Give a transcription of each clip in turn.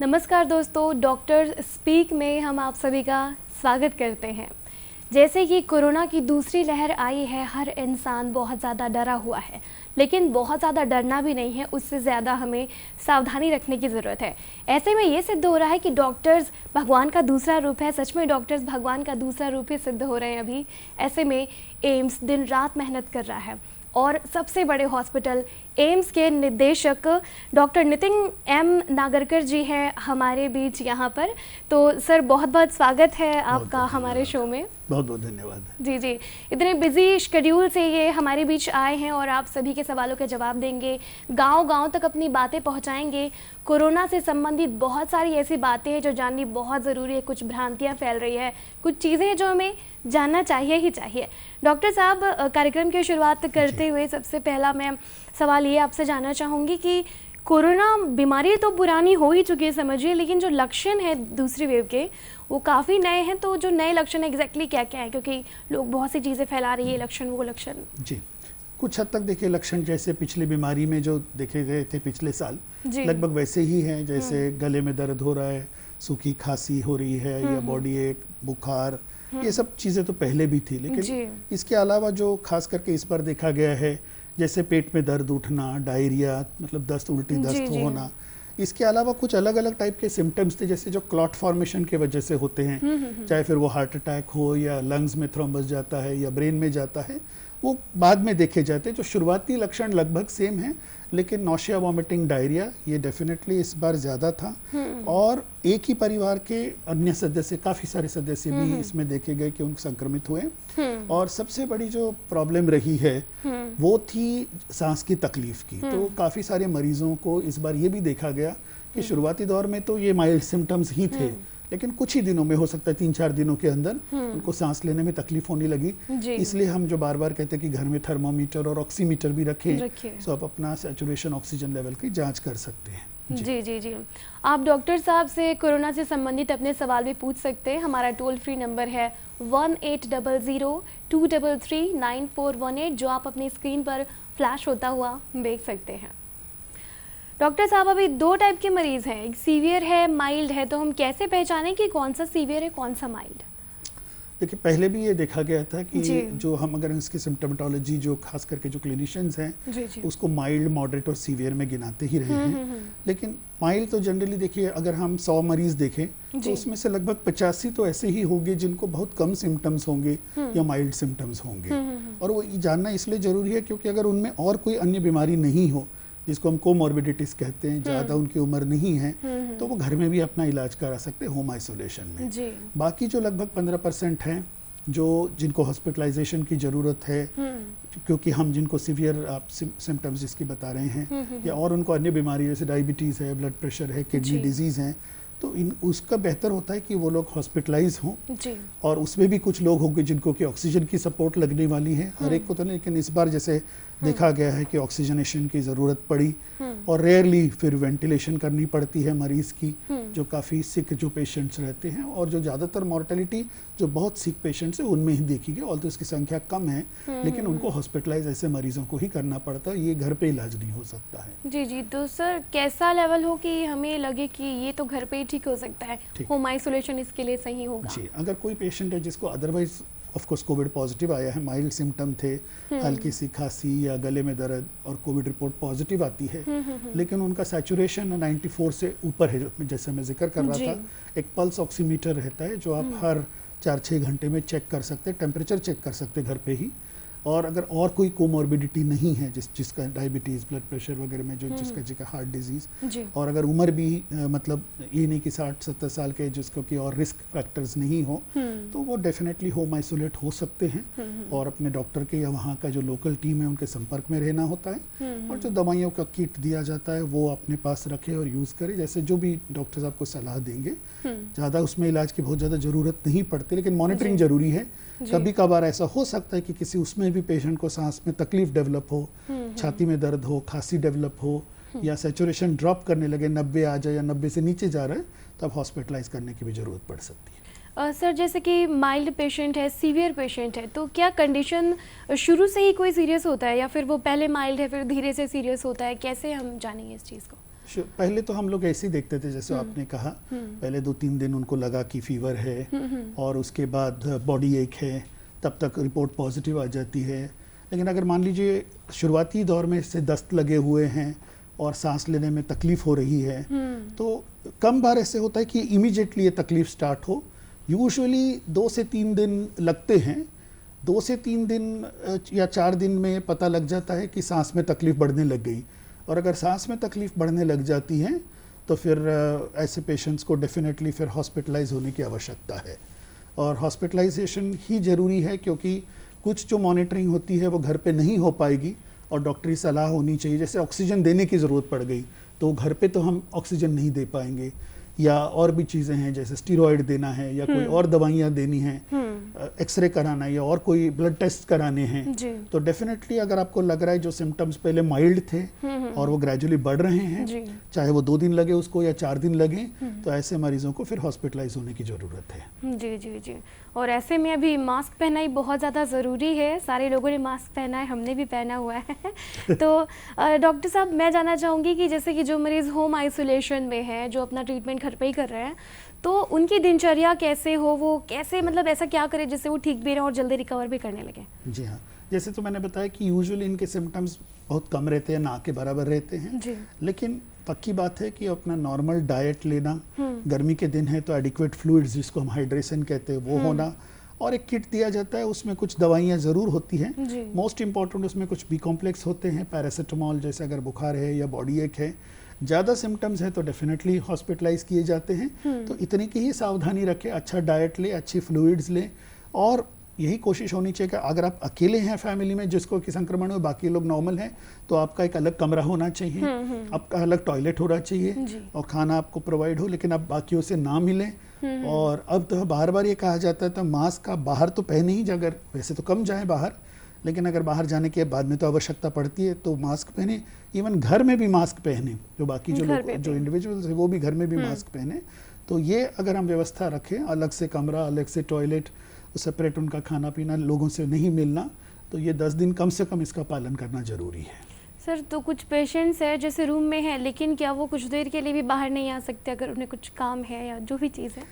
नमस्कार दोस्तों, doctor speak में हम आप सभी का स्वागत करते हैं। जैसे कि कोरोना की दूसरी लहर आई है, हर इंसान बहुत ज़्यादा डरा हुआ है, लेकिन बहुत ज़्यादा डरना भी नहीं है, उससे ज़्यादा हमें सावधानी रखने की ज़रूरत है। ऐसे में ये सिद्ध हो रहा है कि डॉक्टर्स भगवान का दूसरा रूप है। सच में डॉक्टर्स भगवान का दूसरा रूप ही सिद्ध हो रहे हैं अभी। ऐसे में एम्स दिन रात मेहनत कर रहा है और सबसे बड़े हॉस्पिटल एम्स के निदेशक डॉक्टर नितिन एम नागरकर जी हैं हमारे बीच यहाँ पर। तो सर, बहुत बहुत स्वागत है आपका हमारे शो में। बहुत बहुत धन्यवाद। जी जी, इतने बिजी शेड्यूल से ये हमारे बीच आए हैं और आप सभी के सवालों के जवाब देंगे, गांव-गांव तक अपनी बातें पहुंचाएंगे। कोरोना से संबंधित बहुत सारी ऐसी बातें हैं जो जाननी बहुत ज़रूरी है। कुछ भ्रांतियाँ फैल रही है, कुछ चीज़ें हैं जो हमें जानना चाहिए ही चाहिए। डॉक्टर साहब, कार्यक्रम की शुरुआत करते हुए सबसे पहला मैं सवाल ये आपसे जानना चाहूँगी कि कोरोना बीमारी तो पुरानी हो ही चुकी है समझिए, लेकिन जो लक्षण है दूसरी वेव के वो काफ़ी नए हैं। तो जो नए लक्षण एग्जैक्टली क्या क्या है, क्योंकि लोग बहुत सी चीज़ें फैला रही है, लक्षण वो लक्षण। जी, कुछ हद तक देखिए लक्षण जैसे पिछली बीमारी में जो देखे गए थे पिछले साल लगभग वैसे ही हैं। जैसे गले में दर्द हो रहा है, सूखी खांसी हो रही है या बॉडी एक, बुखार, ये सब चीज़ें तो पहले भी थी। लेकिन इसके अलावा जो खास करके इस बार देखा गया है, जैसे पेट में दर्द उठना, डायरिया मतलब दस्त, उल्टी दस्त होना, इसके अलावा कुछ अलग अलग टाइप के सिम्टम्स थे जैसे जो क्लॉट फॉर्मेशन की वजह से होते हैं, चाहे फिर वो हार्ट अटैक हो या लंग्स में थ्रोम्बस जाता है या ब्रेन में जाता है, वो बाद में देखे जाते हैं। जो शुरुआती लक्षण लगभग सेम हैं, लेकिन नौशिया, वॉमिटिंग, डायरिया ये डेफिनेटली इस बार ज़्यादा था। और एक ही परिवार के अन्य सदस्य, काफ़ी सारे सदस्य भी इसमें देखे गए कि उन संक्रमित हुए। और सबसे बड़ी जो प्रॉब्लम रही है वो थी सांस की तकलीफ की। तो काफ़ी सारे मरीजों को इस बार ये भी देखा गया कि शुरुआती दौर में तो ये माइल्ड सिम्टम्स ही थे, लेकिन कुछ ही दिनों में, हो सकता है 3-4 दिनों के अंदर उनको सांस लेने में तकलीफ होने लगी। इसलिए हम जो बार बार कहते हैं कि घर में थर्मोमीटर और ऑक्सीमीटर भी रखें, तो आप अपना सैचुरेशन ऑक्सीजन लेवल की जांच कर सकते हैं। जी जी जी, आप डॉक्टर साहब से कोरोना से संबंधित अपने सवाल भी पूछ सकते हैं। हमारा टोल फ्री नंबर है 1800-233-9418, जो आप अपनी स्क्रीन पर फ्लैश होता हुआ देख सकते हैं। डॉक्टर साहब, अभी दो टाइप के मरीज़ हैं, एक सीवियर है, माइल्ड है, तो हम कैसे पहचानें कि कौन सा सीवियर है, कौन सा माइल्ड? देखिए, पहले भी ये देखा गया था कि जो हम अगर इसकी सिम्टोमेटोलॉजी जो खास करके जो क्लिनिशियंस हैं उसको माइल्ड, मॉडरेट और सीवियर में गिनाते ही रहे हैं। लेकिन माइल्ड तो जनरली देखिए, अगर हम 100 मरीज देखें तो उसमें से लगभग 85 तो ऐसे ही होंगे जिनको बहुत कम सिम्टम्स होंगे या माइल्ड सिम्टम्स होंगे। और वो जानना इसलिए ज़रूरी है क्योंकि अगर उनमें और कोई अन्य बीमारी नहीं हो, जिसको हम कोमॉर्बिडिटीज कहते हैं, ज़्यादा उनकी उम्र नहीं है, तो वो घर में भी अपना इलाज करा सकते हैं होम आइसोलेशन में। बाकी जो लगभग 15% हैं जो जिनको हॉस्पिटलाइजेशन की ज़रूरत है, क्योंकि हम जिनको सीवियर आप सिम्टम्स जिसकी बता रहे हैं, या और उनको अन्य बीमारी जैसे डायबिटीज़ है, ब्लड प्रेशर है, किडनी डिजीज़ हैं, तो उसका बेहतर होता है कि वो लोग हॉस्पिटलाइज हों। और उसमें भी कुछ लोग होंगे जिनको कि ऑक्सीजन की सपोर्ट लगने वाली है, हर एक को तो नहीं, लेकिन इस बार जैसे देखा गया है कि ऑक्सीजनेशन की ज़रूरत पड़ी और रेयरली फिर वेंटिलेशन करनी पड़ती है मरीज़ की, जो काफ़ी सिक जो पेशेंट्स रहते हैं। और जो ज़्यादातर मॉर्टेलिटी जो बहुत सिक पेशेंट्स हैं उनमें ही देखी गई, ऑल्दो इसकी संख्या कम है, लेकिन उनको हॉस्पिटलाइज ऐसे मरीजों को ही करना पड़ता है, ये घर पे इलाज नहीं हो सकता है। जी जी, तो सर कैसा लेवल हो कि हमें लगे कि ये तो घर पे ही ठीक हो सकता है, होम आइसोलेशन इसके लिए सही होगा? जी, अगर कोई पेशेंट है जिसको अदरवाइज ऑफकोर्स कोविड पॉजिटिव आया है, माइल्ड सिम्टम थे, हल्की सी खांसी या गले में दर्द, और कोविड रिपोर्ट पॉजिटिव आती है, लेकिन उनका सैचुरेशन 94 से ऊपर है, जैसे मैं जिक्र कर रहा था, एक पल्स ऑक्सीमीटर रहता है जो आप हर 4-6 घंटे में चेक कर सकते हैं, टेम्परेचर चेक कर सकते हैं घर पे ही। और अगर और कोई कोमॉर्बिडिटी नहीं है, जिसका डायबिटीज़, ब्लड प्रेशर वगैरह में जो जिसका हार्ट डिजीज़, और अगर उम्र भी मतलब ये नहीं कि 60-70 साल के जिसको कि और रिस्क फैक्टर्स नहीं हो, तो वो डेफिनेटली होम आइसोलेट हो सकते हैं। और अपने डॉक्टर के या वहाँ का जो लोकल टीम है उनके संपर्क में रहना होता है, और जो दवाइयों का किट दिया जाता है वो अपने पास रखे और यूज़ करे, जैसे जो भी डॉक्टर्स आपको सलाह देंगे। ज़्यादा उसमें इलाज की बहुत ज़्यादा ज़रूरत नहीं पड़ती, लेकिन मॉनिटरिंग ज़रूरी है। कभी कभार ऐसा हो सकता है कि किसी उसमें भी पेशेंट को सांस में तकलीफ डेवलप हो, छाती में दर्द हो, खांसी डेवलप हो, या सैचुरेशन ड्रॉप करने लगे, 90 आ जाए या 90 से नीचे जा रहा है, तब हॉस्पिटलाइज करने की भी ज़रूरत पड़ सकती है। सर, जैसे कि माइल्ड पेशेंट है, सीवियर पेशेंट है, तो क्या कंडीशन शुरू से ही कोई सीरियस होता है या फिर वो पहले माइल्ड है फिर धीरे से सीरियस होता है, कैसे हम जानेंगे इस चीज़ को? पहले तो हम लोग ऐसे ही देखते थे जैसे आपने कहा, पहले 2-3 दिन उनको लगा कि फीवर है और उसके बाद बॉडी एक है, तब तक रिपोर्ट पॉजिटिव आ जाती है। लेकिन अगर मान लीजिए शुरुआती दौर में इससे दस्त लगे हुए हैं और सांस लेने में तकलीफ हो रही है, तो कम बार ऐसे होता है कि इमीडिएटली ये तकलीफ स्टार्ट हो। यूजुअली 2 से 3 दिन लगते हैं, 2 से 3 दिन या 4 दिन में पता लग जाता है कि सांस में तकलीफ बढ़ने लग गई। और अगर सांस में तकलीफ बढ़ने लग जाती है तो फिर ऐसे पेशेंट्स को डेफिनेटली फिर हॉस्पिटलाइज होने की आवश्यकता है। और हॉस्पिटलाइजेशन ही ज़रूरी है क्योंकि कुछ जो मॉनिटरिंग होती है वो घर पे नहीं हो पाएगी और डॉक्टरी सलाह होनी चाहिए। जैसे ऑक्सीजन देने की ज़रूरत पड़ गई तो घर पे तो हम ऑक्सीजन नहीं दे पाएंगे, या और भी चीज़ें हैं जैसे स्टीरॉयड देना है या कोई और दवाइयाँ देनी हैं, एक्सरे कराना है या और कोई ब्लड टेस्ट कराने हैं, तो डेफिनेटली अगर आपको लग रहा है जो सिम्टम्स पहले माइल्ड थे और वो ग्रेजुअली बढ़ रहे हैं, चाहे वो 2 दिन लगे उसको या 4 दिन लगे, तो ऐसे मरीजों को फिर हॉस्पिटलाइज होने की ज़रूरत है। जी जी जी। और ऐसे में अभी मास्क पहना ही बहुत ज़्यादा ज़रूरी है। सारे लोगों ने मास्क पहना है, हमने भी पहना हुआ है। तो डॉक्टर साहब, मैं जानना चाहूँगी कि जैसे कि जो मरीज़ होम आइसोलेशन में है, जो अपना ट्रीटमेंट घर पे ही कर रहे हैं, तो उनकी दिनचर्या कैसे हो, वो कैसे मतलब ऐसा क्या करे जिससे वो ठीक भी रहे और जल्दी रिकवर भी करने लगे? जी हाँ, जैसे तो मैंने बताया कि यूजुअली इनके सिम्टम्स बहुत कम रहते हैं, ना के बराबर रहते हैं, लेकिन पक्की बात है कि अपना नॉर्मल डाइट लेना, गर्मी के दिन है तो एडिक्वेट फ्लूइड्स जिसको हम हाइड्रेशन कहते हैं वो होना, और एक किट दिया जाता है उसमें कुछ दवाइयाँ ज़रूर होती हैं। मोस्ट इम्पॉर्टेंट उसमें कुछ बी कॉम्प्लेक्स होते हैं, पैरासीटामॉल जैसे अगर बुखार है या बॉडी एक है, ज़्यादा सिम्टम्स है तो डेफिनेटली हॉस्पिटलाइज किए जाते हैं। तो इतनी की ही सावधानी रखें, अच्छा डाइट ले, अच्छी फ्लूइड्स ले, और यही कोशिश होनी चाहिए कि अगर आप अकेले हैं फैमिली में जिसको कि संक्रमण हो, बाकी लोग नॉर्मल हैं, तो आपका एक अलग कमरा होना चाहिए, आपका अलग टॉयलेट होना चाहिए और खाना आपको प्रोवाइड हो, लेकिन आप बाकियों से ना मिलें। और अब तो बार बार ये कहा जाता है तो मास्क आप बाहर तो पहने ही, अगर वैसे तो कम जाएं बाहर, लेकिन अगर बाहर जाने के बाद में तो आवश्यकता पड़ती है तो मास्क पहने। इवन घर में भी मास्क पहने, जो बाकी जो लोग जो इंडिविजुअल्स है वो भी घर में भी मास्क पहने। तो ये अगर हम व्यवस्था रखें, अलग से कमरा, अलग से टॉयलेट, सेपरेट उनका खाना पीना, लोगों से नहीं मिलना, तो ये 10 दिन कम से कम इसका पालन करना ज़रूरी है। सर, तो कुछ पेशेंट्स हैं जैसे रूम में हैं, लेकिन क्या वो कुछ देर के लिए भी बाहर नहीं आ सकते अगर उन्हें कुछ काम है या जो भी चीज़ है?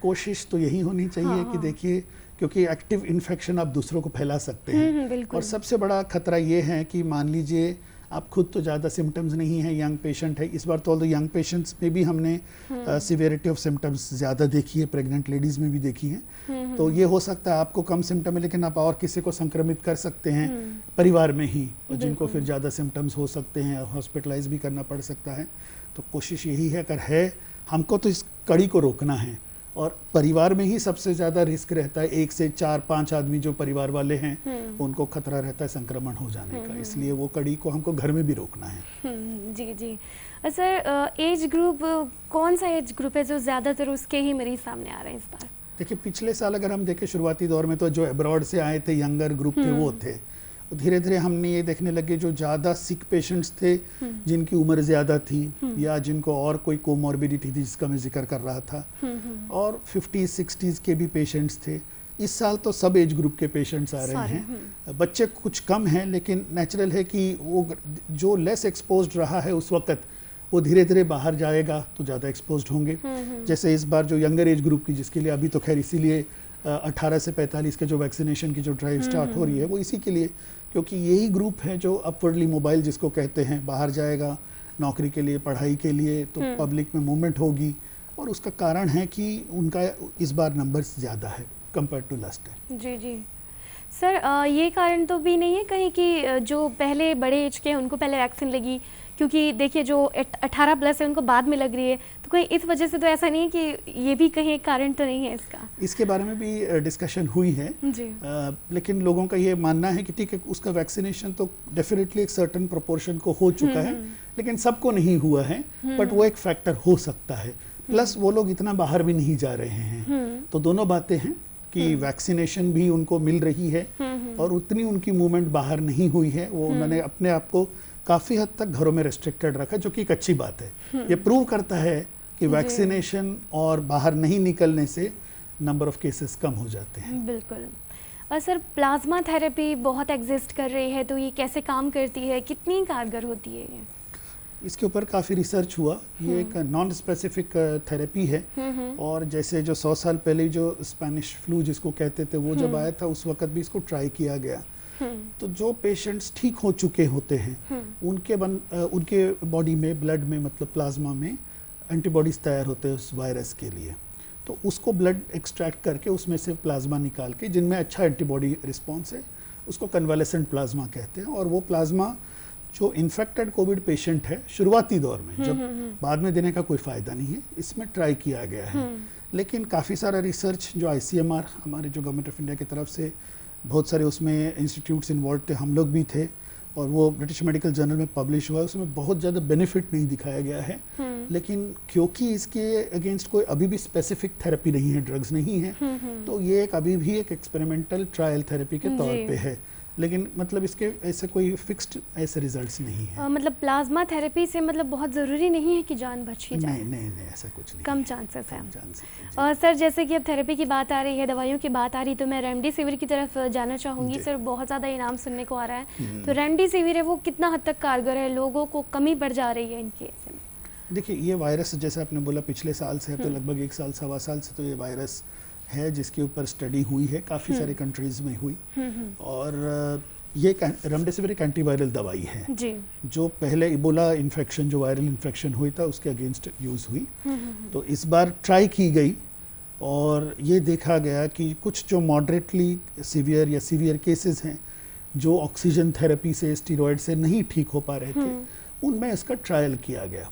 कोशिश तो यही होनी चाहिए कि देखिए, क्योंकि एक्टिव इन्फेक्शन आप दूसरों को फैला सकते हैं, और सबसे बड़ा खतरा ये है कि मान लीजिए आप खुद तो ज़्यादा सिम्टम्स नहीं है, यंग पेशेंट है, इस बार तो यंग पेशेंट्स में भी हमने सिवियरिटी ऑफ सिम्टम्स ज़्यादा देखी है, प्रेग्नेंट लेडीज़ में भी देखी है। तो ये हो सकता है आपको कम सिम्टम है लेकिन आप और किसी को संक्रमित कर सकते हैं परिवार में ही, और जिनको फिर ज़्यादा सिम्टम्स हो सकते हैं, हॉस्पिटलाइज भी करना पड़ सकता है। तो कोशिश यही है, अगर है हमको तो इस कड़ी को रोकना है, और परिवार में ही सबसे ज़्यादा रिस्क रहता है, 1 से 4-5 आदमी जो परिवार वाले हैं उनको खतरा रहता है संक्रमण हो जाने का, इसलिए वो कड़ी को हमको घर में भी रोकना है। जी जी। सर, एज ग्रुप कौन सा एज ग्रुप है जो ज़्यादातर उसके ही मरीज सामने आ रहे हैं इस बार? देखिए, पिछले साल अगर हम देखें शुरुआती दौर में तो जो अब्रॉड से आए थे यंगर ग्रुप थे वो थे, धीरे धीरे हमने ये देखने लगे जो ज़्यादा सिक पेशेंट्स थे, जिनकी उम्र ज़्यादा थी या जिनको और कोई कोमॉर्बिडिटी थी जिसका मैं जिक्र कर रहा था, और 50-60s के भी पेशेंट्स थे। इस साल तो सब एज ग्रुप के पेशेंट्स आ रहे हैं। बच्चे कुछ कम हैं, लेकिन नेचुरल है कि वो जो लेस एक्सपोज्ड रहा है उस वक्त, वो धीरे धीरे बाहर जाएगा तो ज़्यादा एक्सपोज्ड होंगे। जैसे इस बार जो यंगर एज ग्रुप की, जिसके लिए अभी तो खैर इसीलिए 18 से 45 के जो वैक्सीनेशन की जो ड्राइव स्टार्ट हो रही है वो इसी के लिए, क्योंकि यही ग्रुप है जो अपवर्डली मोबाइल जिसको कहते हैं, बाहर जाएगा नौकरी के लिए, पढ़ाई के लिए, तो पब्लिक में मूवमेंट होगी, और उसका कारण है कि उनका इस बार नंबर्स ज़्यादा है कंपेयर टू लास्ट टाइम। जी जी। सर, ये कारण तो भी नहीं है कहीं कि जो पहले बड़े एज के हैं उनको पहले वैक्सीन लगी, क्योंकि देखिए जो 18 प्लस है उनको बाद में लग रही है, तो कहीं इस वजह से तो ऐसा नहीं है कि ये भी कहीं एक कारण तो नहीं है इसका? इसके बारे में भी डिस्कशन हुई है जी। लेकिन लोगों का ये मानना है कि ठीक है, उसका वैक्सीनेशन तो डेफिनेटली एक सर्टेन प्रोपोर्शन को हो चुका है, लेकिन सबको नहीं हुआ है, बट वो एक फैक्टर हो सकता है। प्लस वो लोग इतना बाहर भी नहीं जा रहे हैं, तो दोनों बातें हैं कि वैक्सीनेशन भी उनको मिल रही है और उतनी उनकी मूवमेंट बाहर नहीं हुई है, वो उन्होंने अपने आप को काफ़ी हद तक घरों में रेस्ट्रिक्टेड रखा, जो कि एक अच्छी बात है। ये प्रूव करता है कि वैक्सीनेशन और बाहर नहीं निकलने से नंबर ऑफ केसेस कम हो जाते हैं। बिल्कुल। और सर, प्लाज्मा थेरेपी बहुत एग्जिस्ट कर रही है, तो ये कैसे काम करती है, कितनी कारगर होती है ये? इसके ऊपर काफ़ी रिसर्च हुआ। ये एक नॉन स्पेसिफिक थेरेपी है, और जैसे जो 100 साल पहले जो स्पेनिश फ्लू जिसको कहते थे वो जब आया था उस वक्त भी इसको ट्राई किया गया। तो जो पेशेंट्स ठीक हो चुके होते हैं उनके बॉडी में, ब्लड में, मतलब प्लाज्मा में एंटीबॉडीज तैयार होते हैं उस वायरस के लिए। तो उसको ब्लड एक्सट्रैक्ट करके उसमें से प्लाज्मा निकाल के, जिनमें अच्छा एंटीबॉडी रिस्पॉन्स है, उसको कन्वालेसेंट प्लाज्मा कहते हैं। और वो प्लाज्मा जो इन्फेक्टेड कोविड पेशेंट है शुरुआती दौर में, जब बाद में देने का कोई फ़ायदा नहीं है, इसमें ट्राई किया गया है। लेकिन काफ़ी सारा रिसर्च जो ICMR, हमारे जो गवर्नमेंट ऑफ इंडिया की तरफ से बहुत सारे उसमें इंस्टीट्यूट्स इन्वॉल्व थे, हम लोग भी थे, और वो ब्रिटिश मेडिकल जर्नल में पब्लिश हुआ, उसमें बहुत ज़्यादा बेनिफिट नहीं दिखाया गया है। लेकिन क्योंकि इसके अगेंस्ट कोई अभी भी स्पेसिफिक थेरेपी नहीं है, ड्रग्स नहीं है, तो ये एक अभी भी एक एक्सपेरिमेंटल ट्रायल थेरेपी के तौर पे है। लेकिन मतलब इसके ऐसे कोई फिक्स्ड ऐसे रिजल्ट्स नहीं है। मतलब प्लाज्मा थेरेपी से मतलब बहुत ज़रूरी नहीं है कि जान बची जाए? नहीं, ऐसा कुछ नहीं, कम चांसेस है। और सर, जैसे कि अब थेरेपी की बात आ रही है, दवाइयों की बात आ रही, तो मैं रेमडेसिविर की तरफ जाना चाहूँगी। सर, बहुत ज़्यादा इनाम सुनने को आ रहा है, तो रेमडेसिविर है वो कितना हद तक कारगर है? लोगों को कमी पड़ जा रही है इनके ऐसे में? देखिए, ये वायरस जैसे आपने बोला पिछले साल से है, तो लगभग 1 साल, 1.25 साल से तो ये वायरस है जिसके ऊपर स्टडी हुई है, काफ़ी सारे कंट्रीज़ में हुई। और ये रेमडेसिविर एक एंटीवायरल दवाई है जी, जो पहले इबोला इन्फेक्शन, जो वायरल इन्फेक्शन हुई था, उसके अगेंस्ट यूज़ हुई। तो इस बार ट्राई की गई और ये देखा गया कि कुछ जो मॉडरेटली सीवियर या सीवियर केसेस हैं, जो ऑक्सीजन थेरेपी से, स्टीरॉयड से नहीं ठीक हो पा रहे थे, उनमें इसका ट्रायल किया गया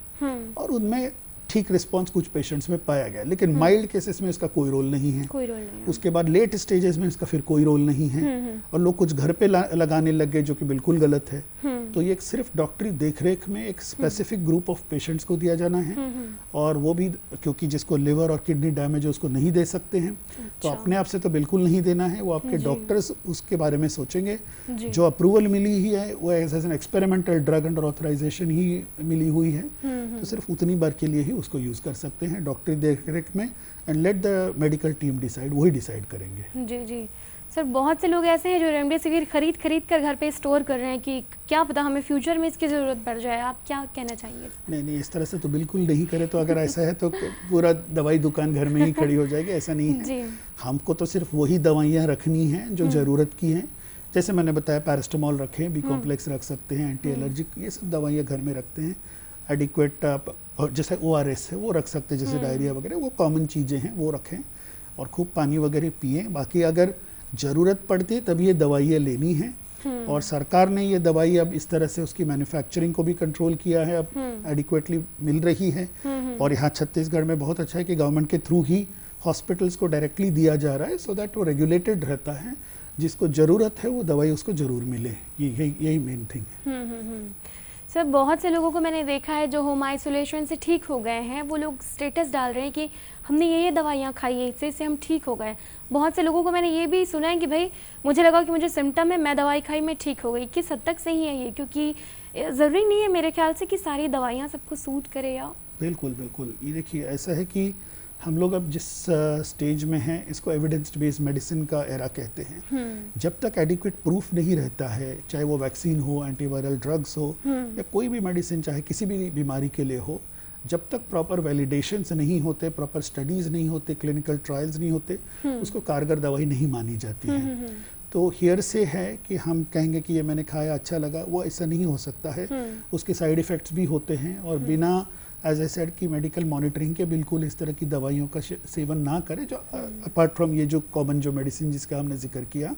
और उनमें ठीक रिस्पांस कुछ पेशेंट्स में पाया गया। लेकिन माइल्ड केसेस में इसका कोई रोल नहीं है, उसके बाद लेट स्टेजेस में इसका फिर कोई रोल नहीं है, और लोग कुछ घर पे लगाने लग गए, जो कि बिल्कुल गलत है। तो ये सिर्फ डॉक्टरी देखरेख में एक स्पेसिफिक ग्रुप ऑफ पेशेंट्स को दिया जाना है, और वो भी क्योंकि जिसको लिवर और किडनी डैमेज है उसको नहीं दे सकते हैं। तो अपने आप से तो बिल्कुल नहीं देना है, वो आपके डॉक्टर्स उसके बारे में सोचेंगे। जो अप्रूवल मिली ही है वो as an experimental drug under authorization ही मिली हुई है, तो सिर्फ उतनी बार के लिए ही उसको यूज़ कर सकते हैं डॉक्टरी देखरेख में, and let the medical team decide, वही डिसाइड करेंगे। जी सर, बहुत से लोग ऐसे हैं जो रेमडेसिविर खरीद कर घर पे स्टोर कर रहे हैं कि क्या पता हमें फ्यूचर में इसकी ज़रूरत पड़ जाए, आप क्या कहना चाहेंगे? नहीं, इस तरह से तो बिल्कुल नहीं करें। तो अगर ऐसा है तो पूरा दवाई दुकान घर में ही खड़ी हो जाएगी, ऐसा नहीं है। हमको तो सिर्फ वही दवाइयाँ रखनी हैं जो ज़रूरत की हैं। जैसे मैंने बताया, पैरास्टामोल रखें, बी कॉम्प्लेक्स रख सकते हैं, एंटी एलर्जिक, ये सब दवाइयाँ घर में रखते हैं। एडिक्वेट, और जैसे ORS है वो रख सकते हैं, जैसे डायरिया वगैरह, वो कॉमन चीज़ें हैं वो रखें, और खूब पानी वगैरह पिएं। बाकी अगर ज़रूरत पड़ती है तब ये दवाइयाँ लेनी हैं, और सरकार ने ये दवाई अब इस तरह से उसकी मैन्युफैक्चरिंग को भी कंट्रोल किया है, अब एडिक्वेटली मिल रही है। और यहाँ छत्तीसगढ़ में बहुत अच्छा है कि गवर्नमेंट के थ्रू ही हॉस्पिटल्स को डायरेक्टली दिया जा रहा है, सो दैट वो रेगुलेटेड रहता है, जिसको ज़रूरत है वो दवाई उसको ज़रूर मिले। यही मेन थिंग है। सर, बहुत से लोगों को मैंने देखा है जो होम आइसोलेशन से ठीक हो गए हैं, वो लोग स्टेटस डाल रहे हैं कि हमने ये दवाइयाँ खाई है, इससे हम ठीक हो गए। बहुत से लोगों को मैंने ये भी सुना है कि भाई मुझे लगा कि मुझे सिम्टम है, मैं दवाई खाई, मैं ठीक हो गई। किस हद तक सही है ये? क्योंकि ज़रूरी नहीं है मेरे ख्याल से कि सारी दवाइयाँ सबको सूट करे। या बिल्कुल, ये देखिए, ऐसा है कि हम लोग अब जिस स्टेज में हैं, इसको एविडेंस बेस्ड मेडिसिन का एरा कहते हैं। जब तक एडिक्वेट प्रूफ नहीं रहता है, चाहे वो वैक्सीन हो, एंटीवायरल ड्रग्स हो, या कोई भी मेडिसिन चाहे किसी भी बीमारी के लिए हो, जब तक प्रॉपर वैलिडेशंस नहीं होते, प्रॉपर स्टडीज़ नहीं होते, क्लिनिकल ट्रायल्स नहीं होते, उसको कारगर दवाई नहीं मानी जाती है। तो हियर से है कि हम कहेंगे कि ये मैंने खाया, अच्छा लगा, वो ऐसा नहीं हो सकता है। उसके साइड इफ़ेक्ट्स भी होते हैं, और बिना एज ए सेड की मेडिकल मॉनिटरिंग के बिल्कुल इस तरह की दवाइयों का सेवन ना करें, जो अपार्ट फ्रॉम ये जो कॉमन जो मेडिसिन जिसका हमने जिक्र किया।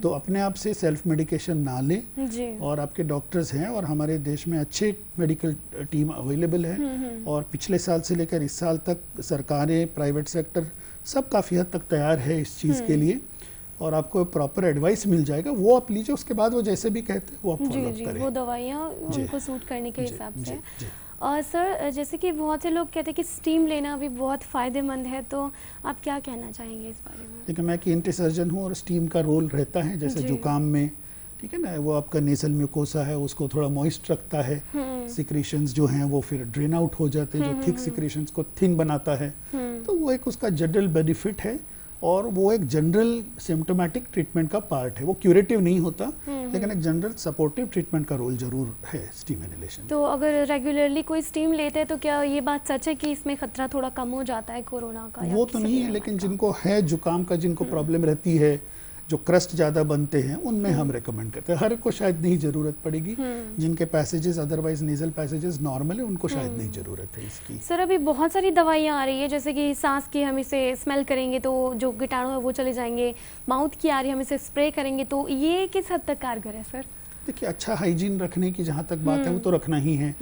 तो अपने आप से सेल्फ मेडिकेशन ना लें, और आपके डॉक्टर्स हैं, और हमारे देश में अच्छे मेडिकल टीम अवेलेबल है, और पिछले साल से लेकर इस साल तक सरकारें, प्राइवेट सेक्टर सब काफ़ी हद तक तैयार है इस चीज़ के लिए, और आपको प्रॉपर एडवाइस मिल जाएगा, वो आप लीजिए। उसके बाद वो जैसे भी कहते हैं वो आप फॉलो करें, वो दवाइयाँ उनको सूट करने के हिसाब से। और सर, जैसे कि बहुत से लोग कहते हैं कि स्टीम लेना भी बहुत फ़ायदेमंद है, तो आप क्या कहना चाहेंगे इस बारे में? देखिए, मैं कि इंटी सर्जन हूँ, और स्टीम का रोल रहता है, जैसे जुकाम में, ठीक है ना, वो आपका नेसल म्यूकोसा है, उसको थोड़ा मॉइस्ट रखता है, सिक्रीशंस जो हैं वो फिर ड्रेन आउट हो जाते हैं, जो थिक सिक्रीशंस को थिन बनाता है, तो वो एक उसका जनरल बेनिफिट है। और वो एक जनरल सिम्टोमेटिक ट्रीटमेंट का पार्ट है, वो क्यूरेटिव नहीं होता, लेकिन एक जनरल सपोर्टिव ट्रीटमेंट का रोल जरूर है स्टीम इनहेलेशन। तो अगर रेगुलरली कोई स्टीम लेते हैं तो क्या ये बात सच है कि इसमें खतरा थोड़ा कम हो जाता है कोरोना का? वो तो नहीं है, लेकिन जिनको है जुकाम का, जिनको प्रॉब्लम रहती है, जो क्रस्ट ज़्यादा बनते हैं, उनमें हम रेकमेंड करते हैं। हर को शायद नहीं ज़रूरत पड़ेगी, जिनके passages otherwise nasal passages normal है उनको शायद नहीं ज़रूरत है इसकी। सर अभी बहुत सारी दवाइयाँ आ रही है, जैसे कि सांस की हम इसे स्मेल करेंगे तो जो कीटाणु है वो चले जाएंगे, माउथ की आ रही है हम इसे स्प्रे करेंगे, तो ये किस हद तक कारगर है सर? देखिए, अच्छा हाइजीन रखने की जहाँ तक बात है वो तो रखना ही है।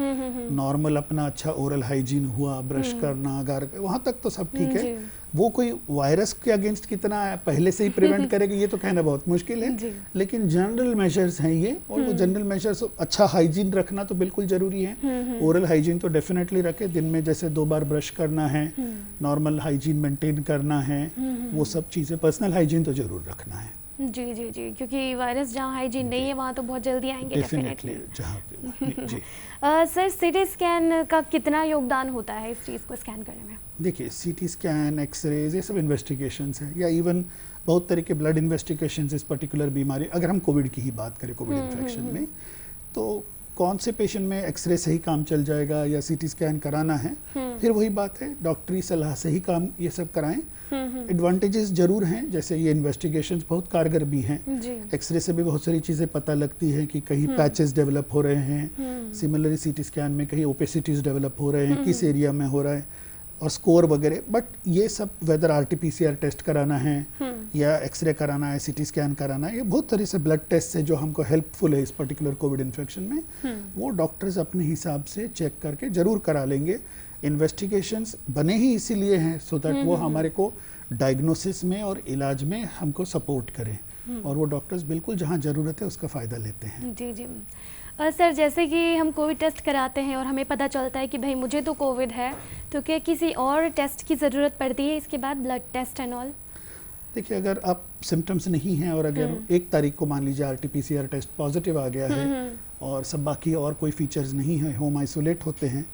नॉर्मल अपना अच्छा ओरल हाइजीन हुआ, ब्रश करना, वहाँ तक तो सब ठीक है। वो कोई वायरस के अगेंस्ट कितना पहले से ही प्रिवेंट करेगा ये तो कहना बहुत मुश्किल है, लेकिन जनरल मेजर्स हैं ये, और वो जनरल मेजर्स अच्छा हाइजीन रखना तो बिल्कुल जरूरी है। ओरल हाइजीन तो डेफिनेटली रखे, दिन में जैसे 2 बार ब्रश करना है, नॉर्मल हाइजीन मेंटेन करना है, वो सब चीज़ें, पर्सनल हाइजीन तो जरूर रखना है। जी जी जी, क्योंकि वायरस जहाँ हाइजीन नहीं है वहाँ तो बहुत जल्दी आएंगे डेफिनेटली। जी सर सीटी स्कैन का कितना योगदान होता है इस चीज़ को स्कैन करने में? देखिए, सीटी स्कैन, एक्सरेज, ये सब इन्वेस्टिगेशंस हैं, या इवन बहुत तरह के ब्लड इन्वेस्टिगेशंस इस पर्टिकुलर बीमारी, अगर हम कोविड की ही बात करें, कोविड इन्फेक्शन में, तो कौन से पेशेंट में एक्सरे से ही काम चल जाएगा या सीटी स्कैन कराना है, फिर वही बात है, डॉक्टरी सलाह से ही काम ये सब कराएं। एडवांटेजेस जरूर हैं, जैसे ये इन्वेस्टिगेशंस बहुत कारगर भी हैं। एक्सरे से भी बहुत सारी चीज़ें पता लगती हैं कि कहीं पैचेस डेवलप हो रहे हैं, सिमिलरली सीटी स्कैन में कहीं ओपेसिटीज डेवलप हो रहे हैं, किस एरिया में हो रहा है, और स्कोर वगैरह। बट ये सब वेदर RT-PCR टेस्ट कराना है या एक्सरे कराना है, सीटी स्कैन कराना है, ये बहुत तरह से ब्लड टेस्ट से जो हमको हेल्पफुल है इस पर्टिकुलर कोविड इन्फेक्शन में, वो डॉक्टर्स अपने हिसाब से चेक करके जरूर करा लेंगे। इन्वेस्टिगेशंस बने ही इसीलिए हैं सो दैट वो हमारे को डायग्नोसिस में और इलाज में हमको सपोर्ट करें, और वो डॉक्टर्स बिल्कुल जहाँ ज़रूरत है उसका फ़ायदा लेते हैं। जी जी। सर जैसे कि हम कोविड टेस्ट कराते हैं और हमें पता चलता है कि भाई मुझे तो कोविड है, तो क्या किसी और टेस्ट की ज़रूरत पड़ती है इसके बाद, ब्लड टेस्ट एंड ऑल? देखिए, अगर आप सिम्टम्स नहीं हैं और अगर 1 तारीख को मान लीजिए RT-PCR टेस्ट पॉजिटिव आ गया है और सब बाकी और कोई फीचर्स नहीं है, होम आइसोलेट होते हैं,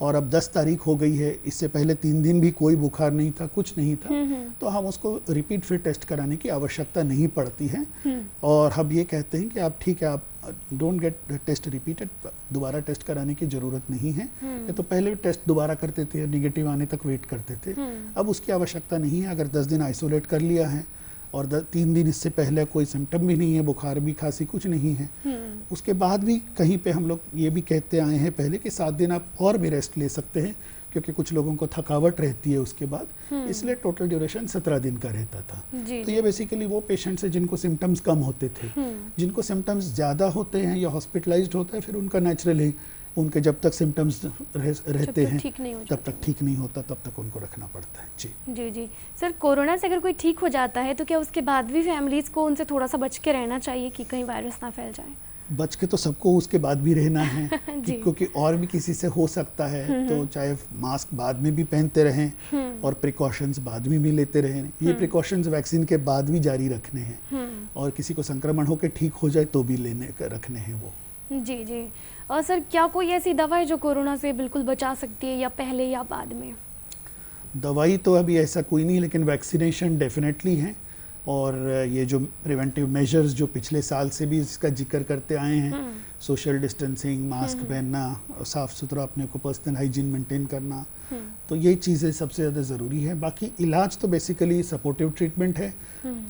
और अब 10 तारीख हो गई है, इससे पहले 3 दिन भी कोई बुखार नहीं था, कुछ नहीं था, तो हम उसको रिपीट फिर टेस्ट कराने की आवश्यकता नहीं पड़ती है। और हम ये कहते हैं कि आप ठीक है, आप डोंट गेट टेस्ट रिपीटेड, दोबारा टेस्ट कराने की ज़रूरत नहीं है। ये तो पहले भी टेस्ट दोबारा करते थे, निगेटिव आने तक वेट करते थे, अब उसकी आवश्यकता नहीं है। अगर 10 दिन आइसोलेट कर लिया है और 3 दिन इससे पहले कोई सिम्टम भी नहीं है, बुखार भी, खांसी कुछ नहीं है, उसके बाद भी कहीं पे हम लोग ये भी कहते आए हैं पहले कि 7 दिन आप और भी रेस्ट ले सकते हैं, क्योंकि कुछ लोगों को थकावट रहती है उसके बाद, इसलिए टोटल ड्यूरेशन 17 दिन का रहता था। तो ये बेसिकली वो पेशेंट्स हैं जिनको सिम्टम्स कम होते थे। जिनको सिम्टम्स ज़्यादा होते हैं या हॉस्पिटलाइज्ड होता है, फिर उनका नेचुरली उनके जब तक सिम्टम्स रहते हैं तब तक ठीक नहीं होता, तब तक उनको रखना पड़ता है। जी जी जी। सर कोरोना से अगर कोई ठीक हो जाता है तो क्या उसके बाद भी फैमिलीज़ को उनसे थोड़ा सा बच के रहना चाहिए कि कहीं वायरस ना फैल जाए? बच के तो सबको उसके बाद भी रहना है क्योंकि और भी किसी से हो सकता है, तो चाहे मास्क बाद में भी पहनते रहें और प्रिकॉशंस बाद में भी लेते रहें। ये प्रिकॉशंस वैक्सीन के बाद भी जारी रखने हैं, और किसी को संक्रमण होकर ठीक हो जाए तो भी रखने हैं वो। जी जी। और सर क्या कोई ऐसी दवा है जो कोरोना से बिल्कुल बचा सकती है, या पहले या बाद में? दवाई तो अभी ऐसा कोई नहीं, लेकिन वैक्सीनेशन डेफिनेटली है, और ये जो प्रिवेंटिव मेजर्स जो पिछले साल से भी इसका जिक्र करते आए हैं, सोशल डिस्टेंसिंग, मास्क पहनना, साफ़ सुथरा अपने को पर्सनल हाइजीन मेंटेन करना, तो ये चीज़ें सबसे ज़्यादा ज़रूरी है। बाकी इलाज तो बेसिकली सपोर्टिव ट्रीटमेंट है,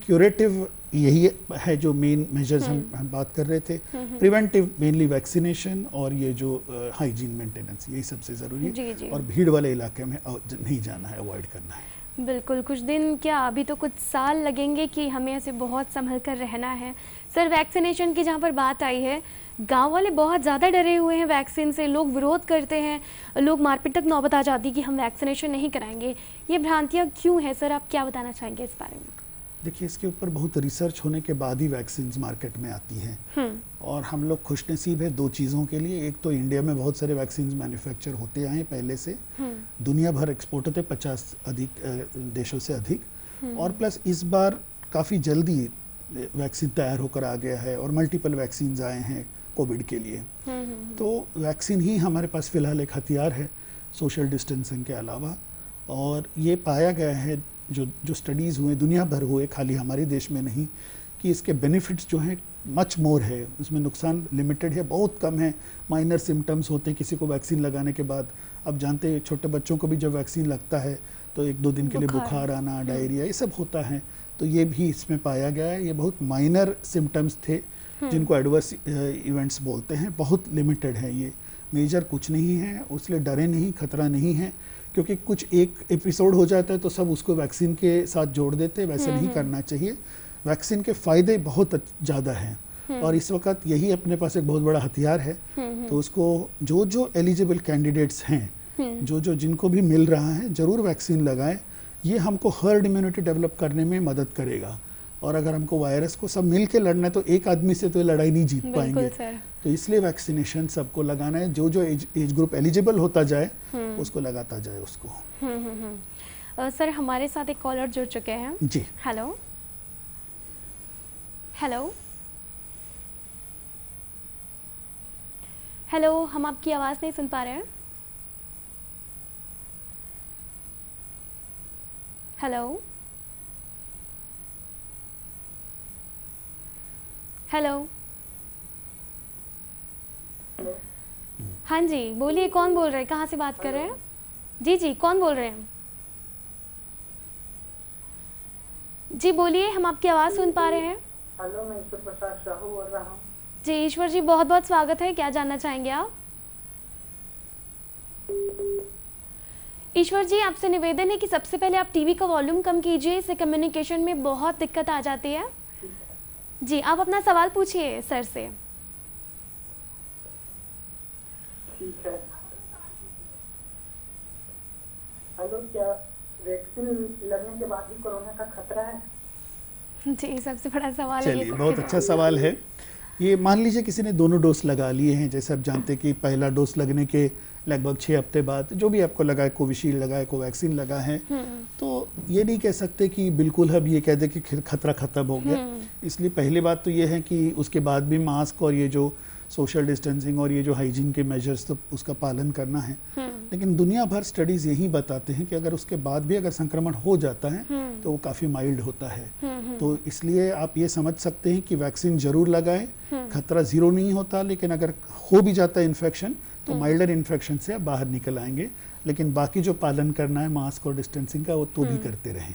क्यूरेटिव यही है जो मेन मेजर्स हम बात कर रहे थे। प्रिवेंटिव मेनली वैक्सीनेशन और ये जो हाइजीन मेंटेनेंस, यही सबसे ज़रूरी है। जी जी। और भीड़ वाले इलाके में नहीं जाना है, अवॉइड करना है। बिल्कुल, कुछ दिन क्या अभी तो कुछ साल लगेंगे कि हमें ऐसे बहुत संभल कर रहना है। सर वैक्सीनेशन की जहाँ पर बात आई है, गांव वाले बहुत ज़्यादा डरे हुए हैं वैक्सीन से, लोग विरोध करते हैं, लोग मारपीट तक नौबत आ जाती कि हम वैक्सीनेशन नहीं कराएंगे। ये भ्रांतियाँ क्यों है सर, आप क्या बताना चाहेंगे इस बारे में? देखिए, इसके ऊपर बहुत रिसर्च होने के बाद ही वैक्सीन मार्केट में आती हैं, और हम लोग खुशनसीब है 2 चीज़ों के लिए। एक तो इंडिया में बहुत सारे वैक्सीन मैन्युफैक्चर होते आए पहले से, दुनिया भर एक्सपोर्ट होते 50 अधिक देशों से अधिक, और प्लस इस बार काफ़ी जल्दी वैक्सीन तैयार होकर आ गया है और मल्टीपल वैक्सीन आए हैं कोविड के लिए। तो वैक्सीन ही हमारे पास फ़िलहाल एक हथियार है सोशल डिस्टेंसिंग के अलावा, और ये पाया गया है जो स्टडीज़ हुए दुनिया भर हुए, खाली हमारे देश में नहीं, कि इसके बेनिफिट्स जो हैं मच मोर है, उसमें नुकसान लिमिटेड है, बहुत कम है। माइनर सिम्टम्स होते हैं किसी को वैक्सीन लगाने के बाद। अब जानते हैं छोटे बच्चों को भी जब वैक्सीन लगता है तो 1-2 दिन के लिए बुखार आना, डायरिया, ये सब होता है। तो ये भी इसमें पाया गया है। ये बहुत माइनर सिम्टम्स थे जिनको एडवर्स इवेंट्स बोलते हैं, बहुत लिमिटेड है, ये मेजर कुछ नहीं है। इसलिए डरे नहीं, खतरा नहीं है, क्योंकि कुछ एक एपिसोड हो जाता है तो सब उसको वैक्सीन के साथ जोड़ देते हैं, वैसे नहीं करना चाहिए। वैक्सीन के फ़ायदे बहुत ज़्यादा हैं और इस वक्त यही अपने पास एक बहुत बड़ा हथियार है। तो उसको जो एलिजिबल कैंडिडेट्स हैं, जिनको भी मिल रहा है, ज़रूर वैक्सीन लगाएं। ये हमको हर्ड इम्यूनिटी डेवलप करने में मदद करेगा। और अगर हमको वायरस को सब मिल के लड़ना है तो एक आदमी से तो ये लड़ाई नहीं जीत पाएंगे। तो इसलिए वैक्सीनेशन सबको लगाना है। जो एज ग्रुप एलिजिबल होता जाए उसको लगाता जाए उसको। सर हमारे साथ एक कॉलर जुड़ चुके हैं जी। हेलो हेलो हेलो, हम आपकी आवाज़ नहीं सुन पा रहे हैं। हेलो हेलो, हाँ जी बोलिए, कौन बोल रहे हैं, कहाँ से बात कर रहे हैं? जी जी, कौन बोल रहे हैं? जी बोलिए, हम आपकी आवाज़ सुन पा रहे हैं। हेलो, मैं ईश्वर प्रसाद साहू बोल रहा हूँ। जी ईश्वर जी, बहुत बहुत स्वागत है। क्या जानना चाहेंगे आप? ईश्वर जी, आपसे निवेदन है कि सबसे पहले आप टीवी का वॉल्यूम कम कीजिए, इससे कम्युनिकेशन में बहुत दिक्कत आ जाती है। जी, आप अपना सवाल पूछिए सर से। ठीक है। हेलो, क्या वैक्सीन लगने के बाद भी कोरोना का खतरा है? जी, सबसे बड़ा सवाल है। चलिए, बहुत अच्छा सवाल है ये। मान लीजिए किसी ने दोनों डोज लगा लिए हैं, जैसे आप जानते हैं कि पहला डोज लगने के लगभग 6 हफ्ते बाद जो भी आपको लगा है, कोविशील्ड लगा है, कोवैक्सीन लगा है, तो ये नहीं कह सकते कि बिल्कुल अब ये कह दे कि खतरा खत्म हो गया। इसलिए पहली बात तो ये है कि उसके बाद भी मास्क और ये जो सोशल डिस्टेंसिंग और ये जो हाइजीन के मेजर्स, तो उसका पालन करना है। लेकिन दुनिया भर स्टडीज़ यही बताते हैं कि अगर उसके बाद भी अगर संक्रमण हो जाता है तो वो काफ़ी माइल्ड होता है। तो इसलिए आप ये समझ सकते हैं कि वैक्सीन ज़रूर लगाएं, खतरा ज़ीरो नहीं होता, लेकिन अगर हो भी जाता है इन्फेक्शन तो माइल्डर इन्फेक्शन से आप बाहर निकल आएंगे। लेकिन बाकी जो पालन करना है मास्क और डिस्टेंसिंग का, वो तो भी करते रहें।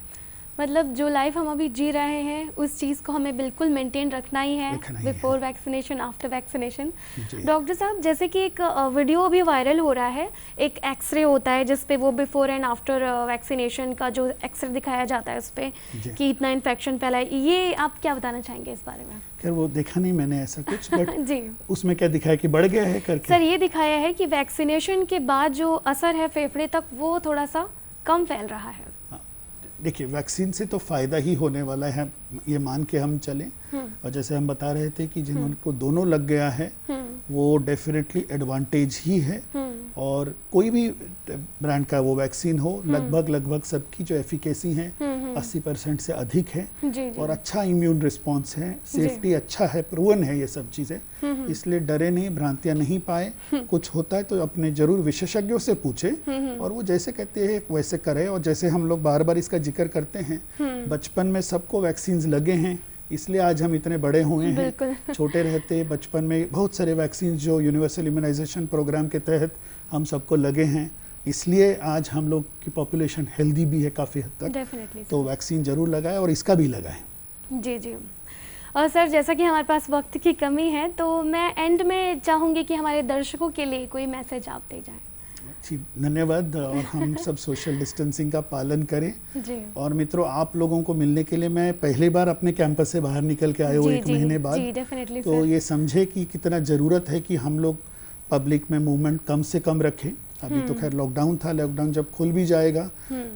मतलब जो लाइफ हम अभी जी रहे हैं उस चीज़ को हमें बिल्कुल मेंटेन रखना ही है, before vaccination, after vaccination. Doctor साहब, जैसे कि एक वीडियो अभी वायरल हो रहा है, एक एक्सरे होता है जिस पे वो बिफोर एंड आफ्टर वैक्सीनेशन का जो एक्सरे दिखाया जाता है उस पर कि इतना इन्फेक्शन फैला है, ये आप क्या बताना चाहेंगे इस बारे में? खैर वो देखा नहीं मैंने ऐसा कुछ, बट जी उसमें क्या दिखाया कि बढ़ गया है करके? सर ये दिखाया है कि वैक्सीनेशन के बाद जो असर है फेफड़े तक वो थोड़ा सा कम फैल रहा है। देखिए, वैक्सीन से तो फ़ायदा ही होने वाला है, ये मान के हम चलें। और जैसे हम बता रहे थे कि जिनको दोनों लग गया है वो डेफिनेटली एडवांटेज ही है। और कोई भी ब्रांड का वो वैक्सीन हो, लगभग सबकी जो एफिकेसी है 80% से अधिक है। और अच्छा इम्यून रिस्पॉन्स है, सेफ्टी अच्छा है, प्रूवन है ये सब चीज़ें। इसलिए डरे नहीं, भ्रांतियां नहीं पाए। कुछ होता है तो अपने जरूर विशेषज्ञों से पूछे और वो जैसे कहते हैं वैसे करे। और जैसे हम लोग बार बार इसका जिक्र करते हैं, बचपन में सबको वैक्सीन लगे हैं, इसलिए आज हम इतने बड़े हुए हैं। छोटे रहते बचपन में बहुत सारे वैक्सीन जो यूनिवर्सल इम्यूनाइजेशन प्रोग्राम के तहत हम सबको लगे हैं, इसलिए आज हम लोग की पॉपुलेशन हेल्दी भी है काफ़ी हद तक। तो वैक्सीन जरूर लगाएं और इसका भी लगाएं। जी जी। और सर, जैसा कि हमारे पास वक्त की कमी है तो मैं एंड में चाहूँगी कि हमारे दर्शकों के लिए कोई मैसेज आप दे जाएं। जी धन्यवाद। और हम सब सोशल डिस्टेंसिंग का पालन करें जी। और मित्रों, आप लोगों को मिलने के लिए मैं पहली बार अपने कैंपस से बाहर निकल के आया हूँ 1 महीने बाद। जी, तो ये समझे कि कितना ज़रूरत है कि हम लोग पब्लिक में मूवमेंट कम से कम रखें। अभी तो खैर लॉकडाउन था, लॉकडाउन जब खुल भी जाएगा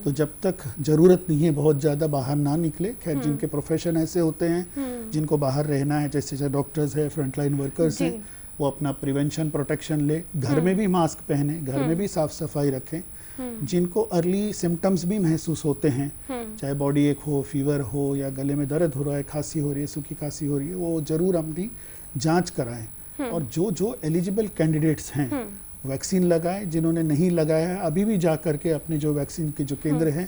तो जब तक ज़रूरत नहीं है बहुत ज़्यादा बाहर ना निकले। खैर जिनके प्रोफेशन ऐसे होते हैं जिनको बाहर रहना है, जैसे डॉक्टर्स है, फ्रंटलाइन वर्कर्स हैं, वो अपना प्रिवेंशन प्रोटेक्शन ले, घर में भी मास्क पहने, घर में भी साफ सफाई रखें। जिनको अर्ली सिम्टम्स भी महसूस होते हैं, चाहे बॉडी एक हो, फीवर हो या गले में दर्द हो रहा है, खांसी हो रही है, सूखी खांसी हो रही है, वो ज़रूर अपनी जांच कराएं। और जो एलिजिबल कैंडिडेट्स हैं वैक्सीन लगाएं। जिन्होंने नहीं लगाया है अभी भी जा करके अपने जो वैक्सीन के जो केंद्र हैं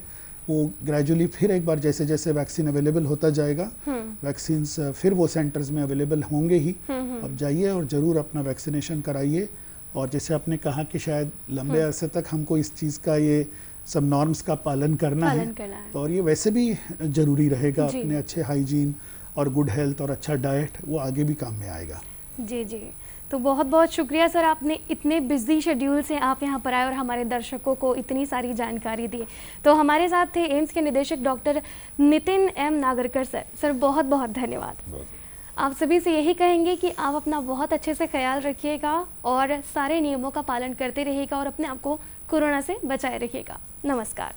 वो ग्रेजुअली फिर एक बार जैसे जैसे वैक्सीन अवेलेबल होता जाएगा, वैक्सीन फिर वो सेंटर्स में अवेलेबल होंगे ही। अब जाइए और ज़रूर अपना वैक्सीनेशन कराइए। और जैसे आपने कहा कि शायद लंबे अरसे तक हमको इस चीज़ का ये सब नॉर्म्स का पालन करना है, तो और ये वैसे भी ज़रूरी रहेगा। अपने अच्छे हाइजीन और गुड हेल्थ और अच्छा डाइट वो आगे भी काम में आएगा। जी जी, तो बहुत बहुत शुक्रिया सर, आपने इतने बिजी शेड्यूल से आप यहाँ पर आए और हमारे दर्शकों को इतनी सारी जानकारी दी। तो हमारे साथ थे एम्स के निदेशक doctor Nitin M Nagarkar sir. Sir बहुत बहुत धन्यवाद। आप सभी से यही कहेंगे कि आप अपना बहुत अच्छे से ख्याल रखिएगा और सारे नियमों का पालन करते रहिएगा और अपने आप को कोरोना से बचाए रखिएगा। नमस्कार।